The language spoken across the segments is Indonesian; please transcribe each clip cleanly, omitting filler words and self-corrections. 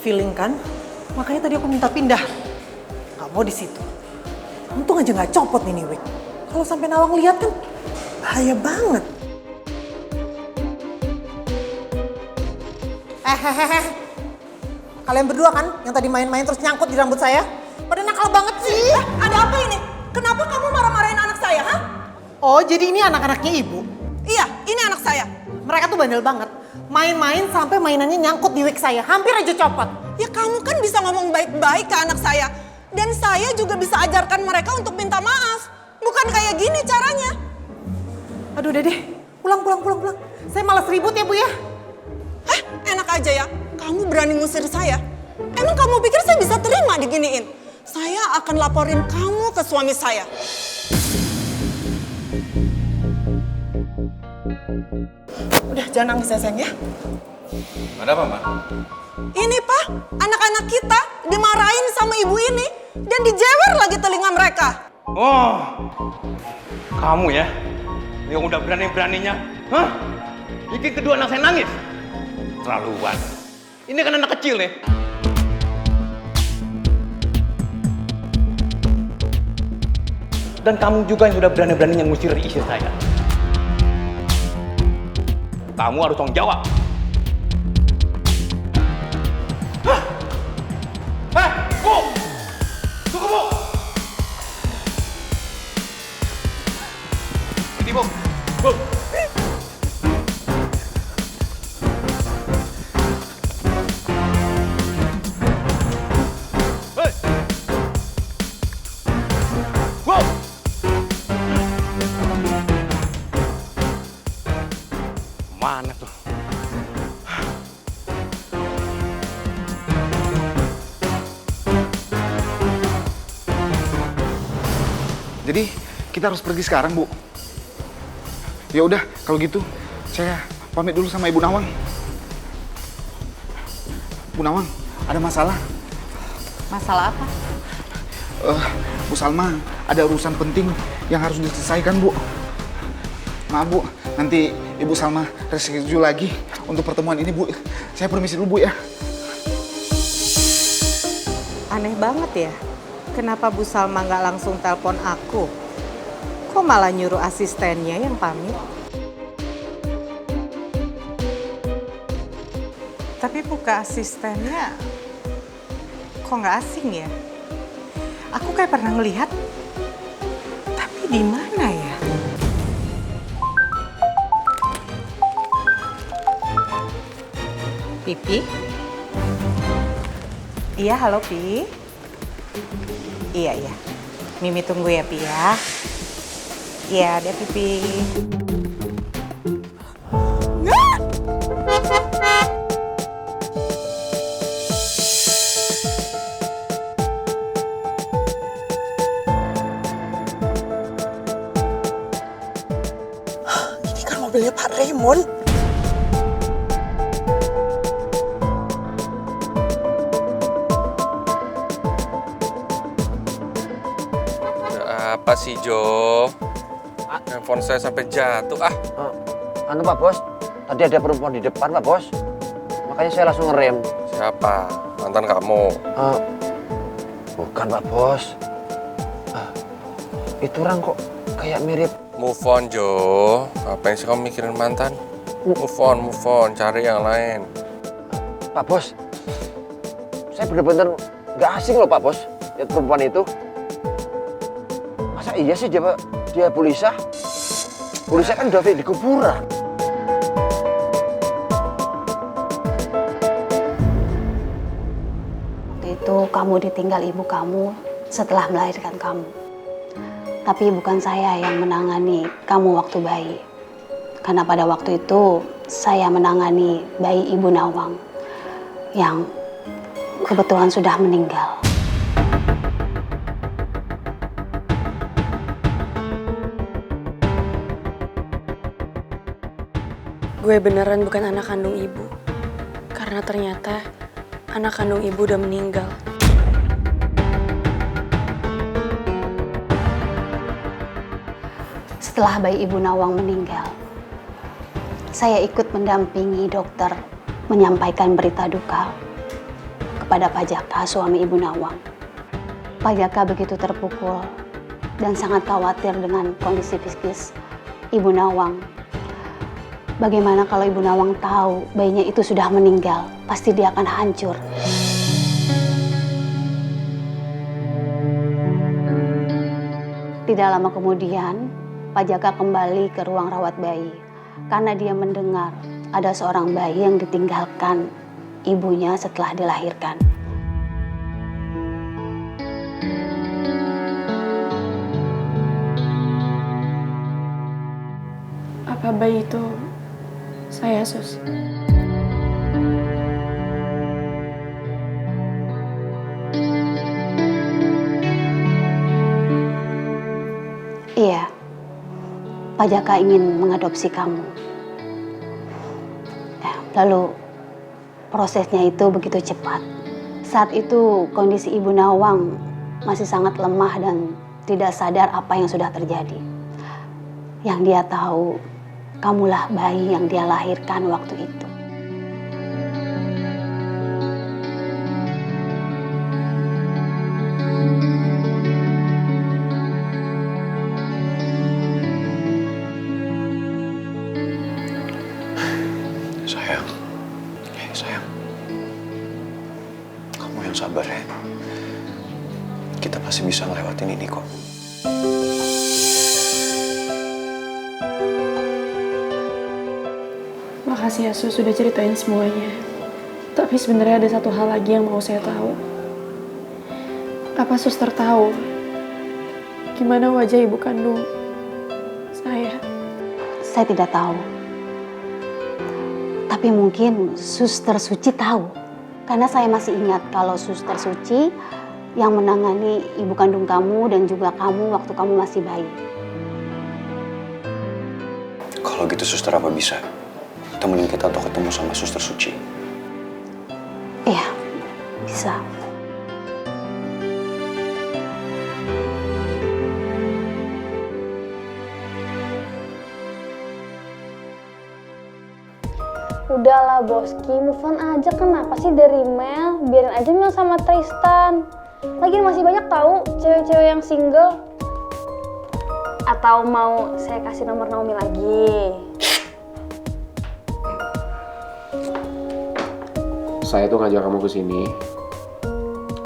feeling kan? Makanya tadi aku minta pindah. Gak mau di situ. Untung aja gak copot nih wig. Kalau sampai Nawang lihat kan bahaya banget. Kalian berdua kan yang tadi main-main terus nyangkut di rambut saya? Pada nakal banget sih. Ada apa ini? Kenapa kamu marah-marahin anak saya, ha? Oh, jadi ini anak-anaknya ibu? Iya, ini anak saya. Mereka tuh bandel banget. Main-main sampai mainannya nyangkut di wig saya. Hampir aja copot. Ya kamu kan bisa ngomong baik-baik ke anak saya. Dan saya juga bisa ajarkan mereka untuk minta maaf. Bukan kayak gini caranya. Aduh udah deh, pulang. Saya malas ribut ya Bu ya. Hah, enak aja ya. Kamu berani ngusir saya? Emang kamu pikir saya bisa terima diginiin? Saya akan laporin kamu ke suami saya. Udah jangan nangis ya sayang ya. Ada apa, Ma? Ini Pak, anak-anak kita dimarahin sama ibu ini dan dijewer lagi telinga mereka. Oh, kamu ya? Yang udah berani-beraninya, hah? Bikin kedua anak saya nangis? Terlaluan. Ini kan anak kecil nih. Dan kamu juga yang sudah berani-beraninya ngusir istri saya. Kamu harus tanggung jawab. Hah? Bu! Tunggu, Bu! Sini, Bu. Bu! Hei! Bu! Mana tuh? Jadi kita harus pergi sekarang, Bu. Ya udah, kalau gitu saya pamit dulu sama Ibu Nawang. Bu Nawang, ada masalah. Masalah apa? Bu Salma, ada urusan penting yang harus diselesaikan, Bu. Maaf, Bu. Nanti Ibu Salma reschedule lagi untuk pertemuan ini, Bu. Saya permisi dulu, Bu ya. Aneh banget ya. Kenapa Bu Salma nggak langsung telepon aku? Kok malah nyuruh asistennya yang pamit? Tapi buka asistennya kok nggak asing ya? Aku kayak pernah ngelihat. Tapi di mana ya? Pipi? Iya, halo Pi. Iya. Mimi tunggu ya, Pi ya. Iya, ada Pipi. Ini kan mobilnya Pak Raymond. Apa sih Jo? Handphone saya sampai jatuh Anu Pak Bos, tadi ada perempuan di depan Pak Bos. Makanya saya langsung ngerem. Siapa? Mantan kamu? Bukan Pak Bos. Itu orang kok kayak mirip. Move on Jo. Ngapain sih kamu mikirin mantan? Move on, cari yang lain. Pak Bos, saya bener-bener nggak asing loh Pak Bos lihat perempuan itu. Masa iya sih dia Polisa? Polisa kan udah di kuburan. Waktu itu kamu ditinggal ibu kamu setelah melahirkan kamu. Tapi bukan saya yang menangani kamu waktu bayi. Karena pada waktu itu saya menangani bayi Ibu Nawang yang kebetulan sudah meninggal. Gue beneran bukan anak kandung ibu. Karena ternyata anak kandung ibu udah meninggal. Setelah bayi Ibu Nawang meninggal, saya ikut mendampingi dokter menyampaikan berita duka kepada Pak Jaka, suami Ibu Nawang. Pak Jaka begitu terpukul dan sangat khawatir dengan kondisi psikis Ibu Nawang. Bagaimana kalau Ibu Nawang tahu bayinya itu sudah meninggal? Pasti dia akan hancur. Tidak lama kemudian, Pak Jaka kembali ke ruang rawat bayi karena dia mendengar ada seorang bayi yang ditinggalkan ibunya setelah dilahirkan. Apa bayi itu saya, Sus? Iya, Pak Jaka ingin mengadopsi kamu. Ya, lalu prosesnya itu begitu cepat. Saat itu kondisi Ibu Nawang masih sangat lemah dan tidak sadar apa yang sudah terjadi. Yang dia tahu, kamulah bayi yang dia lahirkan waktu itu. Sayang, kamu yang sabar ya. Kita pasti bisa ngelewatin ini kok. Makasih ya, Sus, sudah ceritain semuanya. Tapi sebenarnya ada satu hal lagi yang mau saya tahu. Apa Suster tahu gimana wajah ibu kandung saya? Saya tidak tahu. Tapi mungkin Suster Suci tahu. Karena saya masih ingat kalau Suster Suci yang menangani ibu kandung kamu dan juga kamu waktu kamu masih bayi. Kalau gitu Suster apa bisa temenin kita untuk ketemu sama Suster Suci? Iya, bisa. Udahlah Boski, move on aja. Kenapa sih dari Mel? Biarin aja Mel sama Tristan. Lagian masih banyak tahu cewek-cewek yang single. Atau mau saya kasih nomor Naomi lagi? Saya tuh ngajak kamu ke sini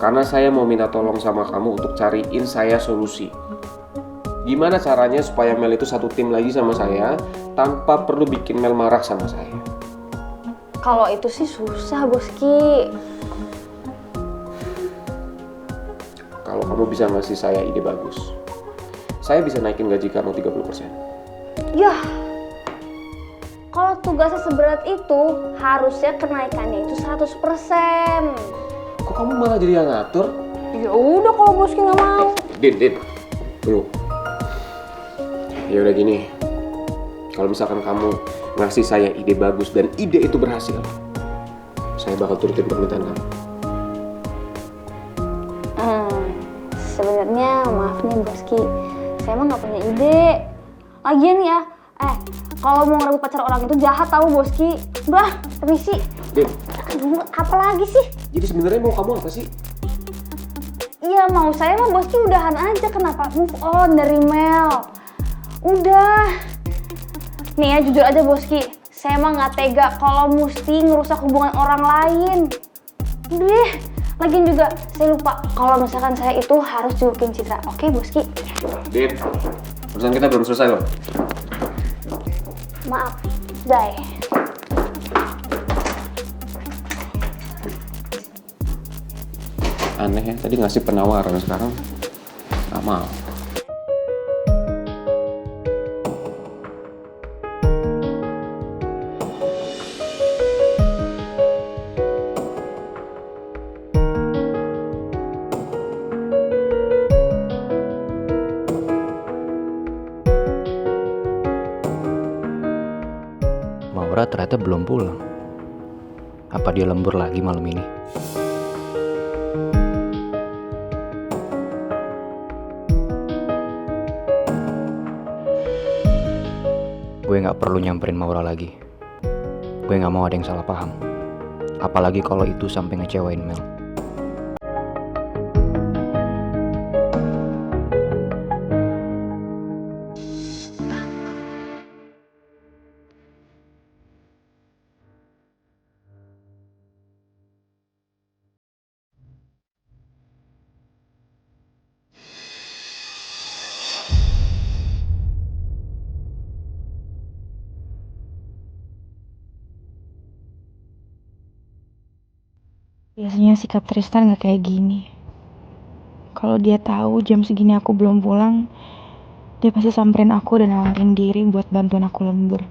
karena saya mau minta tolong sama kamu untuk cariin saya solusi. Gimana caranya supaya Mel itu satu tim lagi sama saya tanpa perlu bikin Mel marah sama saya? Kalau itu sih susah, Boski. Kalau kamu bisa ngasih saya ide bagus, saya bisa naikin gaji kamu 30%. Yah, kalau tugasnya seberat itu, harusnya kenaikannya itu 100%. Kok kamu malah jadi yang ngatur? Ya udah kalau Boski nggak mau. Din, tunggu. Ya udah gini, kalau misalkan kamu ngasih saya ide bagus dan ide itu berhasil, saya bakal turutin permintaan kamu. Sebenarnya maaf nih Boski, saya emang nggak punya ide. Lagian ya, kalau mau ngerebut pacar orang itu jahat tahu Boski. Udah, permisi. Din, apa lagi sih? jadi sebenarnya mau kamu apa sih? Iya mau saya mah Boski udahan aja. Kenapa? Move on dari Mel. Udah. Nih ya jujur aja Boski, saya emang nggak tega kalau mesti ngerusak hubungan orang lain. Udah deh. Lagian juga saya lupa kalau misalkan saya itu harus julukin Citra. Oke Boski? Din, urusan kita belum selesai loh. Maaf, Day. Aneh ya, tadi ngasih penawaran sekarang nggak mau. Maura ternyata belum pulang. Apa dia lembur lagi malam ini? Gue gak perlu nyamperin Maura lagi. Gue gak mau ada yang salah paham. Apalagi kalau itu sampai ngecewain Mel. Biasanya sikap Tristan gak kayak gini. Kalau dia tahu jam segini aku belum pulang, dia pasti samperin aku dan nawarin diri buat bantuin aku lembur,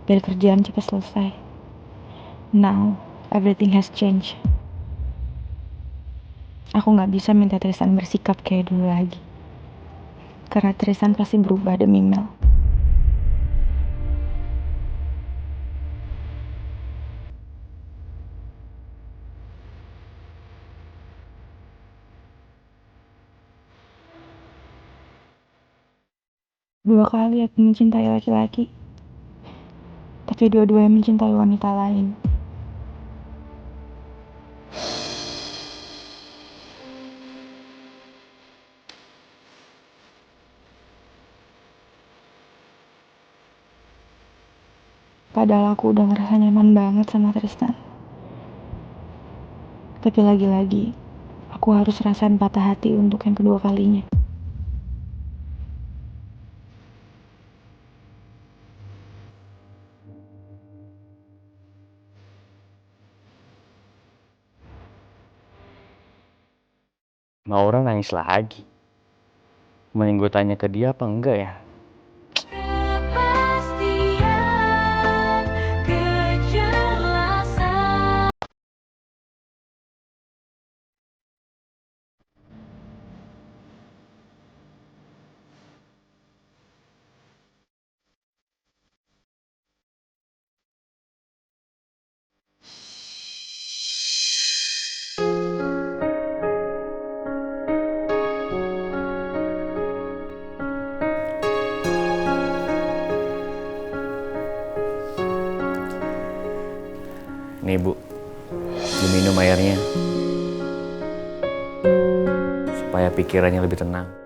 biar kerjaan cepat selesai. Now, everything has changed. Aku gak bisa minta Tristan bersikap kayak dulu lagi. Karena Tristan pasti berubah demi Mel. Dua kali aku mencintai laki-laki, tapi dua-duanya mencintai wanita lain. Padahal aku udah ngerasa nyaman banget sama Tristan. Tapi lagi-lagi, aku harus rasain patah hati untuk yang kedua kalinya. Maura nangis lagi. Mending gue tanya ke dia apa enggak ya? Nih Bu, diminum airnya supaya pikirannya lebih tenang.